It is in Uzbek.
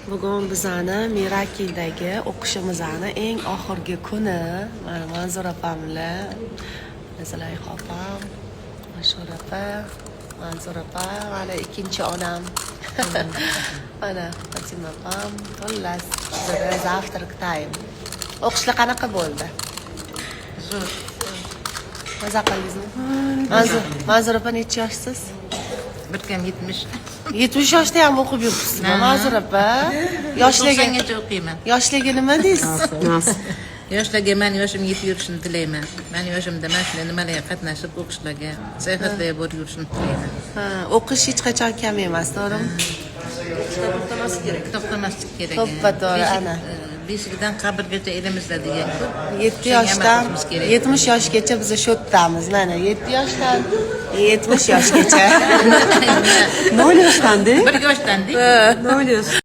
Bugun bizani Mirakildagi o'qishimizni eng oxirgi kuni. Mana Manzur opam bilan Zulayho opam, Mashhur opa, Manzur opa, mana ikkinchi onam. Mana Fatima opam, xullas, завтрак time. O'qishlar qanaqa bo'ldi? Zo'r. Maza qildingizmi? Manzur opa necha yoshsiz? Bir kam 70. 70 yoshda ham o'qib yuribsizmi, Manzur opa? Yoshligi 90gacha o'qiyman. Yoshligi nima deysiz? Yoshlarga men yoshim yetib yurishini tilayman. Men yoshimda mana shunday nimalarga qatnashib o'qishlarga, sayohatlarga borib yurishini tilayman. Ha, o'qish hech qachon kam emas, to'g'rimi? To'xtamaslik kerak. To'xtamaslik kerak. To'ppa-to'g'ri, ana. Beshikdan qabrgacha elimizda degan-ku. 7 yoshdan 70 yoshgacha biz sho'ttamiz. Mana 7 yoshdan 70 yoshgacha. 0 yoshdan de. 1 yoshdan. Ne oluyorsun?